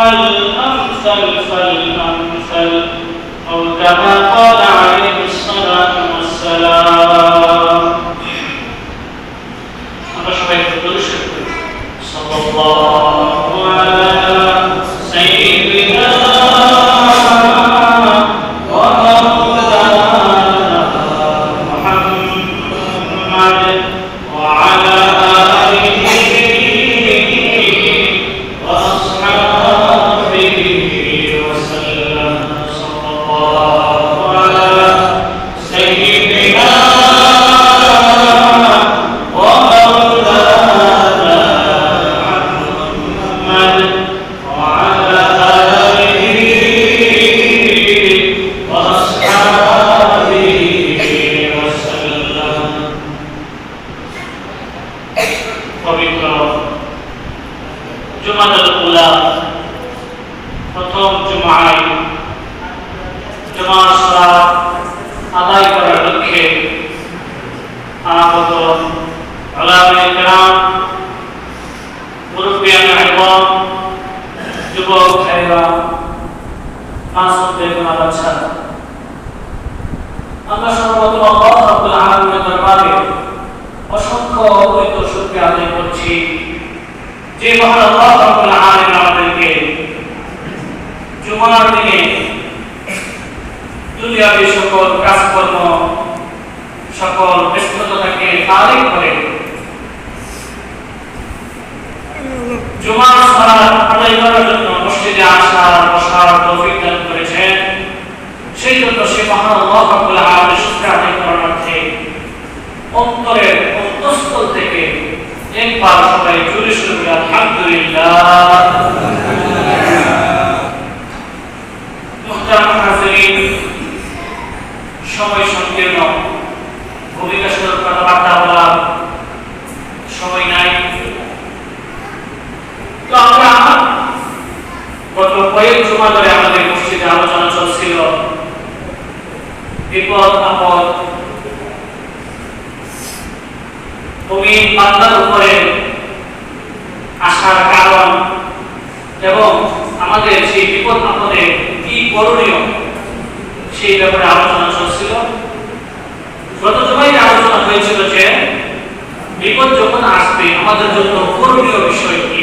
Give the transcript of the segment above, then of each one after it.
الأمثل فالأمثل أو كما قال عليه الصلاة করার লক্ষ্যে আগত উলামায়ে কেরাম, মুরব্বিয়ানে ইলম, যুবক ভাইরা, মাসুদের বাচ্চা, আমরা সর্বপ্রথম আল্লাহ রাব্বুল আলামিনের দরবারে অসংখ্য অগণিত শুকরিয়া আদায় করছি যে মহান আল্লাহ রাব্বুল আলামিন আমাদেরকে জুমার দিনে দুনিয়াবী সকল কাজকর্ম, সকল ব্যস্ততাকে ফারিগ করে জুমার সালাত আদায় করার জন্য মসজিদে আসার বসার তৌফিক দান করেছেন। সেই জন্য সে মহান আল্লাহ রাব্বুল আলামিনের শুকরিয়া আদায় করার অর্থে অন্তরের অন্তঃস্থল থেকে একবার সবাই জোরে সোরে বলি আলহামদুলিল্লাহ। মুহতারাম হাজিরিন, সময় সংকীর্ণ, ভূমিকা স্বরূপ কথাবার্তা বলার সময় নাই। তো আমরা গত কয়েক জুমা ধরে আমাদের মসজিদে আলোচনা চলছিল বিপদ আপদ, মুমিন বান্দার উপরে আসার কারণ এবং আমাদের সেই বিপদ আপদে কি করণীয় সেই ব্যাপারে আলোচনা চলছিল। গত জুমায় আলোচনা হয়েছিল যে বিপদ যখন আসবে আমাদের জন্য করণীয় বিষয় কি।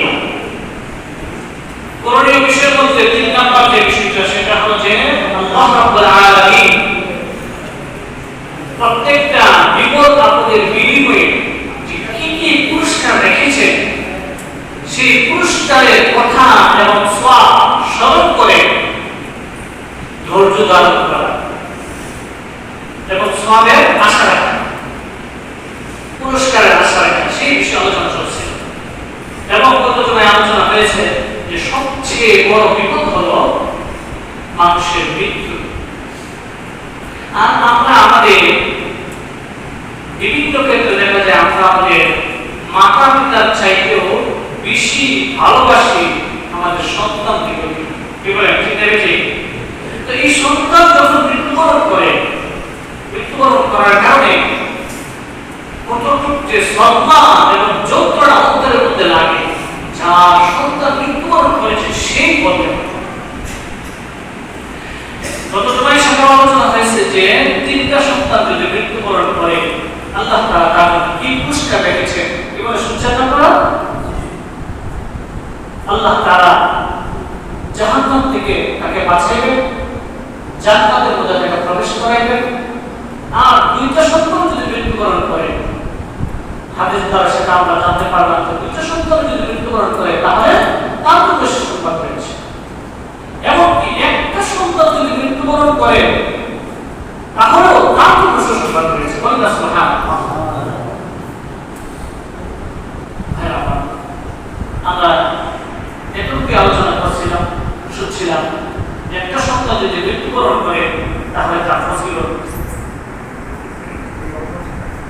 করণীয় বিষয়ের মধ্যে 3 নাম্বার যে বিষয়টা সেটা হলো যে আল্লাহ রাব্বুল আলামিন প্রত্যেকটা বিপদ আপদের বিনিময়ে যে কি কি পুরস্কার রেখেছে সেই পুরস্কারের কথা এবং সওয়াব স্মরণ করে ধৈর্য ধারণ করা এবং সওয়াবের আশা রাখা, পুরস্কারের আশা রাখা, সেই বিষয়ে আলোচনা চলছে। এবং গত জুমায় আলোচনা হয়েছে যে সবচেয়ে বড় বিপদ হলো মানুষের মৃত্যু। আর আমরা আমাদের বিভিন্ন ক্ষেত্রে দেখা যায় আমরা আমাদের মাতা পিতার চাইতেও বেশি ভালোবাসি আমাদের সন্তানকে। কি বলেন, ঠিক আছে? তো এই সন্তান যখন মৃত্যুবরণ করে, মৃত্যুবরণ করার কারণে কতটুকু যে সম্মান এবং যন্ত্রণা অন্তরের মধ্যে লাগে, যার সন্তান মৃত্যুবরণ করেছে সেই বলে। গত সময় সাথে আলোচনা হয়েছে যে 3টা সন্তান যদি মৃত্যুবরণ করে আল্লাহ তাআলা তাকে কি পুরস্কার রেখেছে এবারে শুনছেন আপনারা? আল্লাহ তাআলা জাহান্নাম থেকে তাকে বাঁচাইবেন, জান্নাতের মধ্যে তাকে প্রবেশ করাইবেন। আর 2টা সন্তান যদি মৃত্যুবরণ করে, হাদিস দ্বারা সেটা আমরা জানতে পারলাম যে 2টা সন্তান যদি মৃত্যুবরণ করে তাহলে তার তো বেশি সংবাদ রয়েছে। এমনকি একটা সন্তান যদি মৃত্যুবরণ করে তাহলেও তার তো বেশি সংবাদ রয়েছে। বলেন না সুবহানাল্লাহ। আমরা এটুকু আলোচনা করছিলাম, শুনছিলাম একটা সন্তান যদি মৃত্যুবরণ করে তাহলে তার ফজিলত।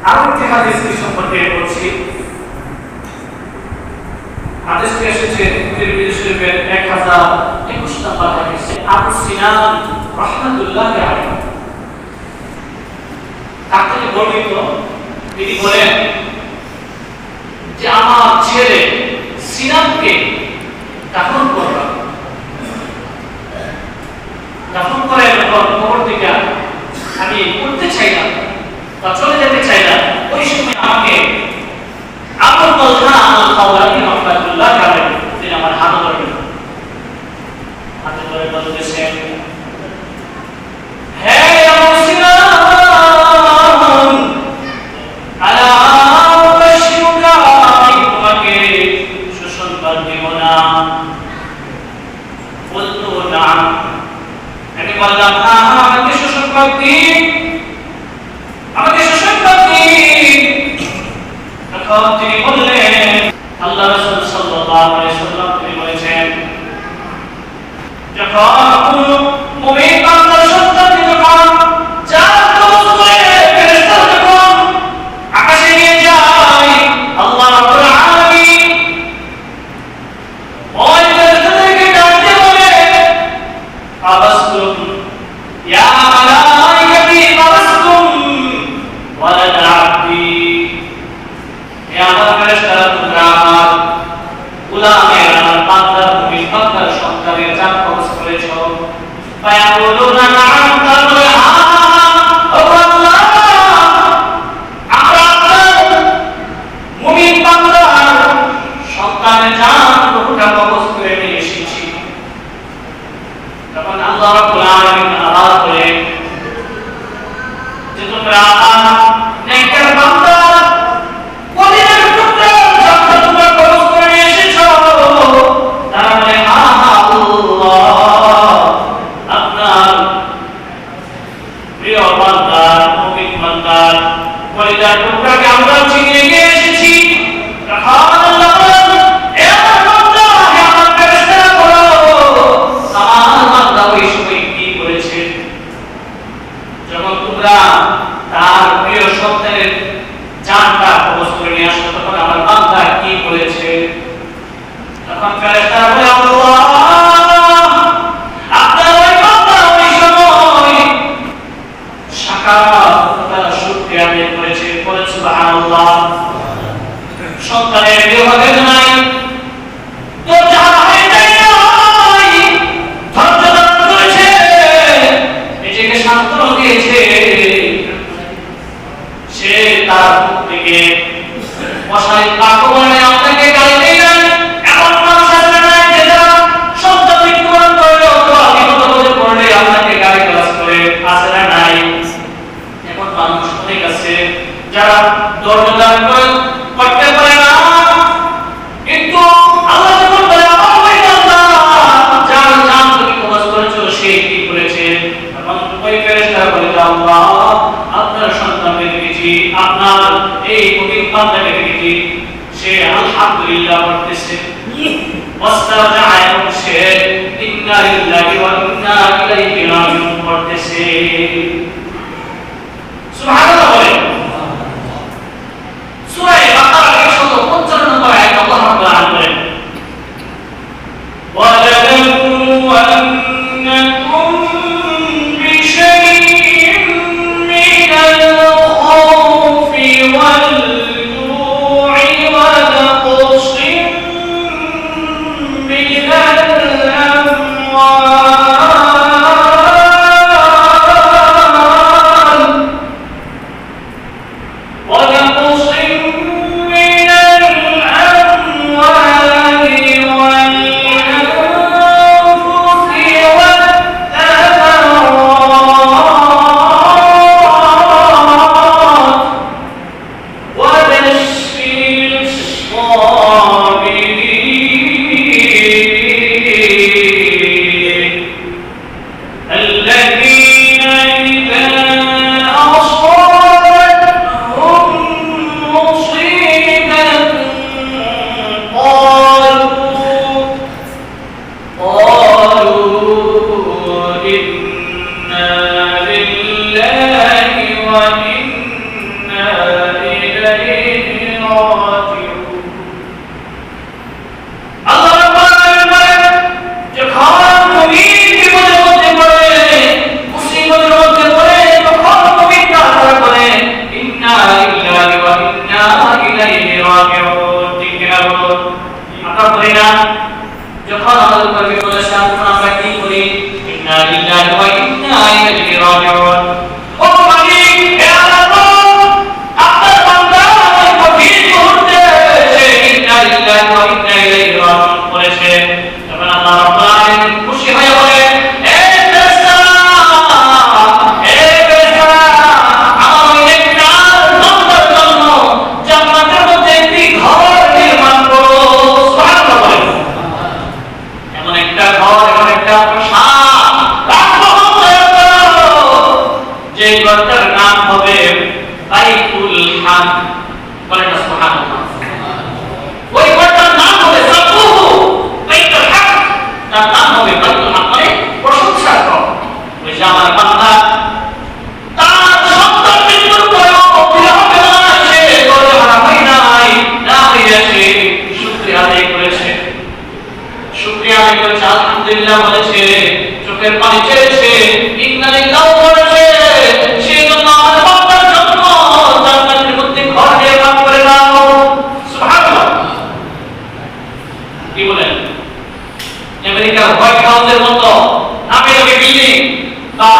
আরো একটি হাদিস সম্পর্কে বলছি। হাদিসটি এসেছে তিরমিজি শরীফের 1021 নম্বর হাদিস। আবু সিনান রাহমাতুল্লাহি আলাইহি তাকে বর্ণিত, তিনি বলেন যে আমার ছেলে সিনানকে দাফন করলাম, দাফন করে যখন কবর থেকে আমি উঠতে চাইলাম বা চলে যেতে চাইলাম, ওই সময় আমাকে আবু তালহা আল-খাওয়ানি রাহমাতুল্লাহি আলাইহি তিনি আমার হাত ধরলেন, হাতে ধরে বলতেছেন, হে আবু সিনান, আলা বাশিরুকা, আমি তোমাকে সুসংবাদ দেব না? বলতো না। আমি বললাম, হ্যাঁ আমাকে সুসংবাদ দিন, আমাকে সুসংবাদ দিন। তখন তিনি বললেন, আল্লাহ রাসূল সাল্লাল্লাহু আলাইহি ওয়াসাল্লাম তিনি বলেছেন, যখন কোন মুমিন বান্দার সন্তানকে যখন জান্নাত করে ফেরেশতারা যখন আকাশে নিয়ে যায়, আল্লাহ রাব্বুল আলামিন ওই ফেরেশতাদেরকে ডাকতে বলে, আবাসতুম ইয়া মালাইকাতি আবাসতুম যে তোমরা নেককার বান্দা কলিজার টুকরা যখন তোমরা কবজ করে নিয়ে এসেছো, তার মানে আল্লাহ আপনার প্রিয় বান্দার মুমিন বান্দার কলিজার টুকরাকে আমরা চিনিয়ে নিয়ে এসেছি। সুবহানাল্লাহ, এ আমার বান্দা, হে আমার ফেরেশতারা বলো আমার বান্দা ওই সময় কি করেছে? যখন তোমরা তার প্রিয় সন্তানের জানটা কবজ করে নিয়ে আসলো, তখন আমার বান্দা কি করেছে? তখন ফেরেশতারা বলে আল্লাহ আপনার ওই বান্দা ওই সময় শাকার শুকরিয়া আদায় করেছে। বলে সুবহানাল্লাহ, সন্তানের বিভাগে নাই তো যারা হয়ে যায় নাই, ধৈর্য ধারণ করেছে, নিজেকে সান্ত্বনা দিয়েছে, সে তার মুখ থেকে মশাই আক্রমণে আপনাকে গালি দেয় নাই। এমন মানুষ আসবে না যে যারা সন্তান মৃত্যুবরণ করলে অথবা বিপদ হয়ে পড়লে আপনাকে গালি গালাজ করে, আসে না নাই? এমন মানুষ অনেক আছে যারা ধৈর্য ধারণ করতে পারে না, কিন্তু আল্লাহ যখন বলে আমার ওই বান্দা যার নাম তুমি কবজ করেছো সে কি করেছে, তখন ওই ফেরেশতারা বলে আল্লাহ আপনার সন্তানকে দেখেছি, আপনার এই মুমিন বান্দাকে দেখেছি, সে আলহামদুলিল্লাহ পড়তেছে, ওয়াস্তারজা এবং সে ইন্না লিল্লাহি ওয়া ইন্না ইলাইহি রাজিউন পড়তেছে। সুবহানাল্লাহ বলে সূরা বাকারা 155 নম্বর আয়াত আল্লাহ রাব্বুল আলামিন বলেন وَلَنَبْلُوَنَّكُمْ بِشَيْءٍ مِّنَ الْخَوْفِ وَالْجُوعِ وَنَقْصٍ مِّنَ الْأَمْوَالِ وَنَقْصٍ مِّنَ الْأَمْوَالِ وَالْأَنفُسِ وَالثَّمَرَاتِ وَبَشِّرِ الصَّابِرِينَ الَّذِينَ إِذَا أَصَابَتْهُم مُّصِيبَةٌ قالوا إِنَّا لِلَّهِ وَإِنَّا إِلَيْهِ راجعون। আল্লাহ রাব্বুল আলামিন বলেন, যখন মুমিন বিপদের মধ্যে পড়ে, মুসিবতের মধ্যে পড়ে, তখন মুমিন প্রার্থনা করে ইন্না লিল্লাহি ওয়া ইন্না ইলাইহি রাজিউন। ঠিক কিনা বলুন? আমরা বলি না যখন আমাদের উপর বিপদ আসে আমরা কি করি? ইন্না লিল্লাহি ওয়া ইন্না ইলাইহি রাজিউন। ও মালিক, হে আল্লাহ, আপনার বান্দা এই কঠিন মুহূর্তে সে ইন্না লিল্লাহি ওয়া ইন্না ইলাইহি রাজিউন করেছে, তখন আল্লাহ রাব্বুল আলামিন খুশি হয়ে বলেন, হে ফেরেশতারা, হে ফেরেশতারা, আমার ওই নেককার বান্দার জন্য জান্নাতের মধ্যে একটি ঘর নির্মাণ করো। সুবহানাল্লাহ বলেন। এমন একটা ঘর, এমন একটা প্রাসাদ রাজমহল তৈরি করো, যে ঘরটার নাম হবে বাইতুল হাম। বলেন না সুবহানাল্লাহ। ওই ঘরটার নাম হবে সাবুহু বাইতুল হাম, তার নাম হবে বাইতুল হাম, মানে প্রশংসার ঘর। ওই যে আমার বান্দা তার সন্তান মৃত্যুর পরেও বিরহ বেদনায় সে ঘরে হারা হয় নাই, না হইয়াছে, শুকরিয়া আদায় করেছে, শুকরিয়া আদায় করেছে, আলহামদুলিল্লাহ বলেছে, চোখের পানি ছেড়েছে, ইন্না লিল্লাহি বলেছে, সেই জন্য আমার বান্দার জন্য জান্নাতের মধ্যে ঘর নির্মাণ করে দাও। সুবহানাল্লাহ। কি বলেন? আমেরিকার হোয়াইট হাউসের মতো নামি দামি বিল্ডিং বা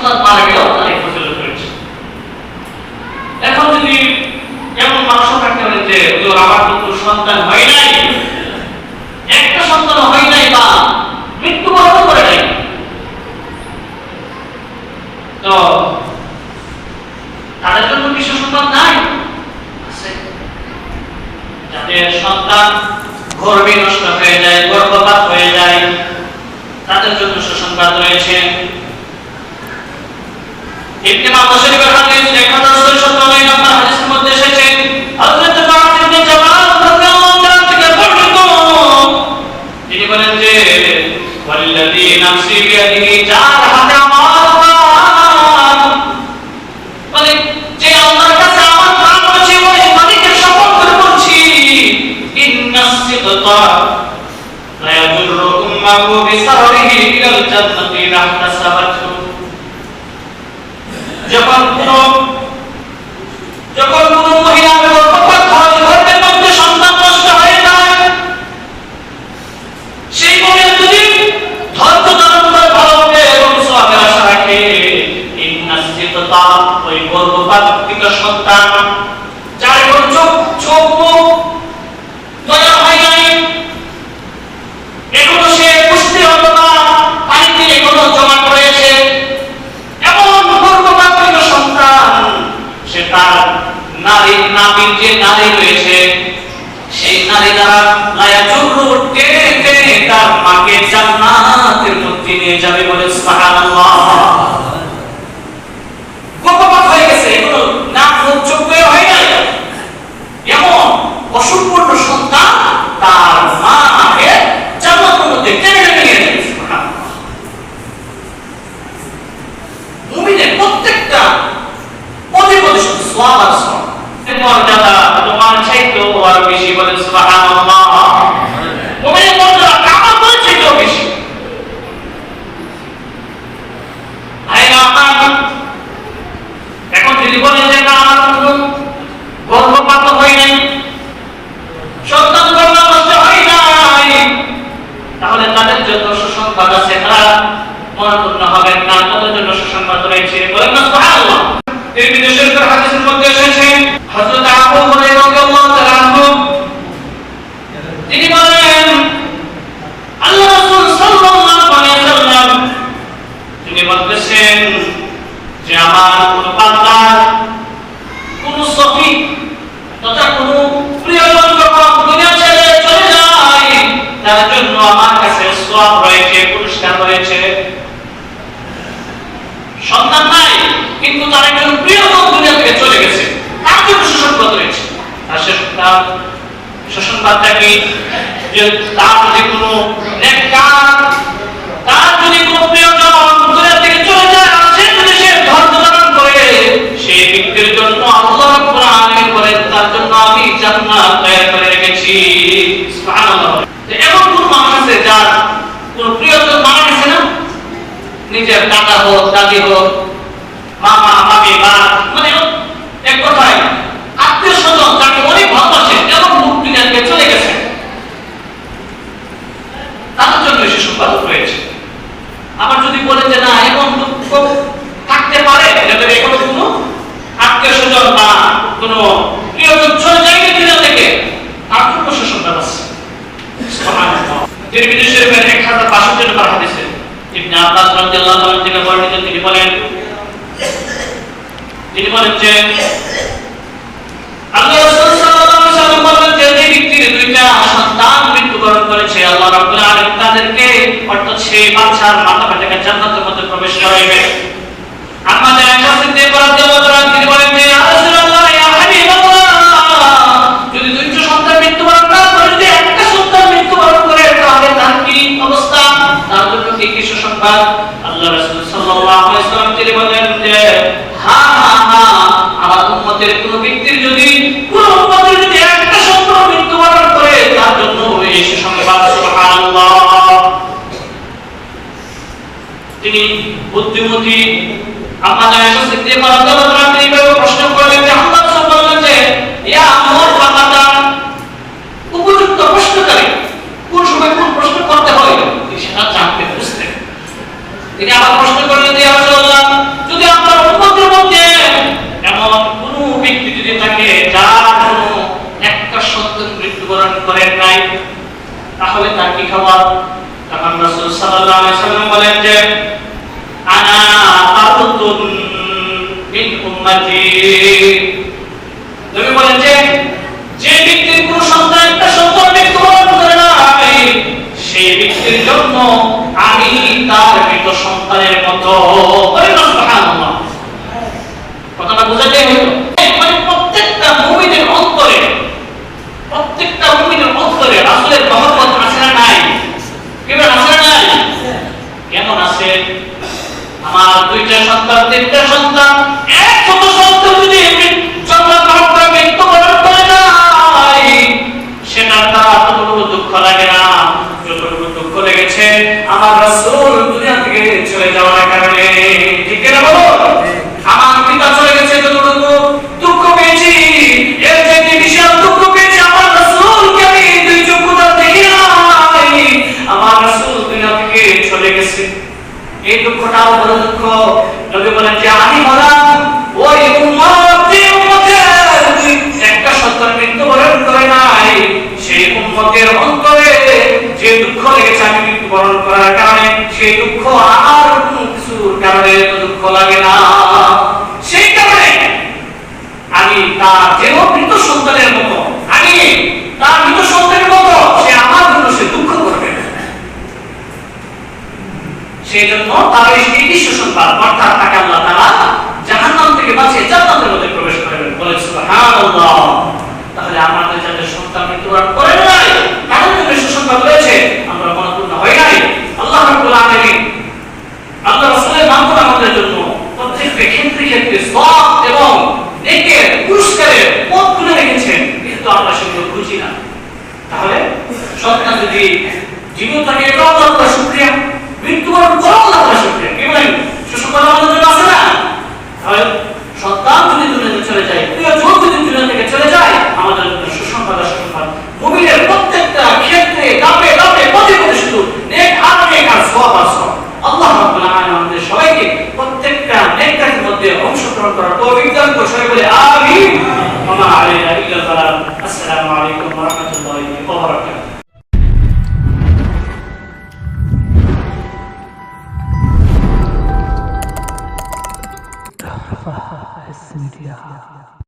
সন্তান মারা গেলেও তারাই ফজিলত করেছে। এখন যদি এমন মানুষ থাকতে পারে যে আমার কিন্তু সন্তান হয় নাই, একটা সন্তান হয় নাই বা মৃত্যুবরণ করে নাই, তো তাদের জন্য কি সুসংবাদ নাই? আছে। যাদের সন্তান গর্ভে নষ্ট হয়ে যায়, গর্ভপাত হয়ে যায়, তাদের জন্য সুসংবাদ রয়েছে। ইবনে মাজাহ শরীফের হাদিস 1609 নম্বর হাদিসের মধ্যে এসেছে, হযরত মুআয ইবনে জাবাল রাদিয়াল্লাহু তাআলা থেকে বর্ণিত, তিনি বলেন যে ওয়াল্লাযী নাফসি বিয়াদিহি, যার হাতে আমার প্রাণ, মানে যে আল্লাহর কাছে আমার প্রাণ আছে, ওই মালিকের শপথ করে বলছি, ইন্নাস সিদকা লা ইয়াদুররু উম্মাহু বিসারিহি ইলাল জান্নাতি রাহতাসাবাতহু। যখন কোন মহিলা গর্ভপাত হয়, গর্ভের মধ্যে সন্তান নষ্ট হয়ে যায়, সেই মহিলা যদি ধৈর্য ধারণ করে ভালোভাবে এবং সওয়াবের আশা রাখে, ইন্নাস সিদকা, ওই গর্ভপাতকৃত সন্তান যার কোন চোখ মুখ দয়া হয় নাই, এখনো সে পুষ্টি অথবা পানিতে এখনো জমা করেছে, এমন গর্ভপাতকৃত সন্তান, সে তার নাভির যে নালী রয়েছে, সেই নালী দ্বারা লায়াজুরু, টেনে টেনে তার মাকে জান্নাতের মধ্যে নিয়ে যাবে, বলে সুবহানাল্লাহ। গর্ভপাত হয়ে গেছে, এখনো নাক মুখ চোখ বের হয় নাই, এমন অসম্পূর্ণ সন্তান তার মাকে জান্নাতের মধ্যে টেনে টেনে নিয়ে যাবে। সুবহানাল্লাহ। মুমিনের প্রত্যেকটা পদে পদে সওয়াব আর সওয়াব, মর্যাদা তোমার চাইতেও আরো বেশি, বলে সুবহানাল্লাহ। মুমিনের মর্যাদা কামাতের চাইতেও বেশি। ভাইরা আমার, এখন যদি বলেন যে না আমার কোনো গর্ভপাত হয় নাই, সন্তান গর্ভ নষ্ট হয় নাই, তাহলে তাদের জন্য সুসংবাদ আছে, তারা মনোপূর্ণ হবেন না, তাদের জন্য সুসংবাদ রয়েছে, বলেন না সুবহানাল্লাহ। এই বিদেশের হাদিসের মধ্যে এসেছে, হযরত আবু হুরায়রা রাদিয়াল্লাহু তাআলা আনহু তিনি বলেন, আল্লাহ রাসূল সাল্লাল্লাহু আলাইহি ওয়াসাল্লাম তিনি বলতেছেন যে আমার কোন বান্দা, কোন সফি তথা কোন প্রিয়জন যখন দুনিয়া ছেড়ে চলে যায়, তার জন্য আমার কাছে সওয়াব রয়েছে, পুরস্কার রয়েছে। সন্তান নাই কিন্তু তার একজন প্রিয়জন দুনিয়া থেকে চলে গেছে, তার জন্য সুসংবাদ রয়েছে। তার সুসংবাদটা কি? যে তার যদি কোনো নেককার, তার যদি কোনো প্রিয়জন দুনিয়া থেকে চলে যায়, সে যদি ধৈর্য ধারণ করে, সেই ব্যক্তির জন্য আল্লাহ রাব্বুল আলামিন বলেন, তার জন্য আমি জান্নাত তৈরি করে রেখেছি। সুবহানাল্লাহ। এমন কোন মানুষ আছে যার কোন প্রিয়জন মারা গেছে না, নিজের দাদা হোক, দাদি হোক, মামা মামি বা মানে এক কথায় আত্মীয় স্বজন যাকে অনেক ভালোবাসে, এমন মুখ দুনিয়া থেকে চলে গেছে, তাদের জন্য সুসংবাদ রয়েছে। আবার যদি বলেন যে না এমন দুঃখ থাকতে পারে, যাদের এখনো কোনো আত্মীয় স্বজন বা কোনো প্রিয়জন চলে যায়নি দুনিয়া থেকে, তার জন্য সুসংবাদ আছে। সুবহানাল্লাহ। তিরমিজি শরীফের 1062 নম্বর হাদিসে ইবনে আব্বাস রাদিয়াল্লাহু তাআলা থেকে বর্ণিত, তিনি বলেন যে আল্লাহ রাসূল সাল্লাল্লাহু আলাইহি ওয়াসাল্লাম বলেন যে যে ব্যক্তির দুইটা সন্তান মৃত্যুবরণ করেছে, আল্লাহ রাব্বুল আলামিন তাদেরকে, অর্থাৎ সেই বাচ্চার মাতা-পিতাকে জান্নাতের মধ্যে প্রবেশ করাইবে। আম্মা আয়েশা সিদ্দিকা রাদিয়াল্লাহু তাআলা তিনি বলেন যে ইয়া রাসূলুল্লাহ, ইয়া হাবিবাল্লাহ, যদি দুইটা সন্তান মৃত্যুবরণ না করে, যদি একটা সন্তান মৃত্যুবরণ করে, তাহলে তার কি অবস্থা, তার জন্য কি সুসংবাদ? আল্লাহ রাসূল সাল্লাল্লাহু আলাইহি ওয়াসাল্লাম তিনি বলেন যে আমার উম্মতের কোন ব্যক্তির যদি একটা সন্তান মৃত্যুবরণ করে, তার জন্য এই সুসংবাদ। সুবহানাল্লাহ। তিনি বুদ্ধিমতী আম্মা আয়েশা সিদ্দিকা রাদিয়াল্লাহু তাআলা তিনি প্রশ্ন করলেন যে আল্লাহ রাসূল বললেন যে ইয়া মুরফাকাতা, উপযুক্ত প্রশ্নকারী কোন সময় কোন প্রশ্ন করতে হয় সেটা জানতে বুঝতে। তিনি আবার প্রশ্ন করলেন যে ইয়া রাসূলুল্লাহ, তাহলে তার কি খবর? তখন রাসূল সাল্লাল্লাহু আলাইহি ওয়াসাল্লাম বলেন যে আনা ফারতুন মিন উম্মতি। নবী বলেন যে যে ব্যক্তির কোনো সন্তান একটা সন্তান মৃত্যুবরণ করে নাই, সেই ব্যক্তির জন্য আমি তার মৃত সন্তানের মতো। সুবহানাল্লাহ, কথাটা বুঝাতে হলো মানে প্রত্যেকটা মুমিনের অন্তরে, প্রত্যেকটা মুমিনের অন্তরে রাসূলের মহব্বত আছে না নাই? কেমন আছে না নাই? কেমন আছে? আমার দুইটা সন্তান, তিনটা সন্তান, একশত সন্তান যদি জন্মগ্রহণ করে মৃত্যুবরণ করে নাই, সেটা তার ততটুকু দুঃখ লাগে না যতটুকু দুঃখ লেগেছে আমার রাসূল দুনিয়া থেকে চলে যাওয়ার কারণে। ঠিক না বলো? আমার পিতা চলে গেছে যতটুকু দুঃখ পেয়েছি, এর থেকে বিশাল দুঃখ পেয়েছি আমার রাসূলকে আমি দুই চক্ষুতে দেখি নাই, আমার রাসূল দুনিয়া থেকে চলে গেছে। এই দুঃখটাও বড় দুঃখ। নবী বলেন যে আমি হলাম ওই উম্মতের একটা সন্তান মৃত্যুবরণ করে নাই, সেই উম্মতের অন্তরে যে দুঃখ লেগেছে আমি মৃত্যুবরণ করার কারণে, সেই দুঃখ আর কোনো কিছুর কারণে দুঃখ লাগে না। সেই কারণে আমি তার যেন মৃত সন্তানের মতো, আমি তার মৃত সন্তানের মতো সে আমার জন্য সে দুঃখ করবে না। সেই জন্য তার এই বিশ্ব সংবাদ অর্থাৎ তাকে আল্লাহ তাআলা জাহান্নাম থেকে বাঁচিয়ে জান্নাতের মধ্যে প্রবেশ করাবেন। বলেন সুবহানাল্লাহ। তাহলে আমাদের যাদের সন্তান মৃত্যুবরণ করে নাই তাদের জন্য বিশ্ব সংবাদ রয়েছে, আমরা মনপূর্ণ হই নাই। আল্লাহ রাব্বুল আলামিন আল্লাহ রাসূলের মাধ্যমে আমাদের জন্য প্রত্যেকটা ক্ষেত্রে ক্ষেত্রে সওয়াব এবং নেকের পুরস্কারের পথ খুলে রেখেছেন, কিন্তু আমরা সেগুলো বুঝি না। তাহলে সন্তান যদি জীবন থাকে এটাও আল্লাহর শুকরিয়া, মৃত্যুবরণ করাও আল্লাহর শুকরিয়া। কি বলেন? সুসংবাদ আমাদের জন্য আছে না? তাহলে সন্তান যদি দুনিয়া থেকে চলে যায়, প্রিয়জন যদি দুনিয়া থেকে চলে যায়, আমাদের জন্য সুসংবাদ আর সুসংবাদ। মুমিনের প্রত্যেকটা ক্ষেত্রে ধাপে ধাপে পথে পথে শুধু নেক আর নেক আর সওয়াব আর সওয়াব। আল্লাহ রাব্বুল আলামিন আমাদের সবাইকে প্রত্যেকটা নেক কাজের মধ্যে অংশগ্রহণ করার তৌফিক দান করুন। সবাই বলে আমিন। ওয়া মা আলাইনা ইল্লাল বালাগ। আসসালামু আলাইকুম ওয়া রাহমাতুল্লাহি ওয়া বারাকাতুহু।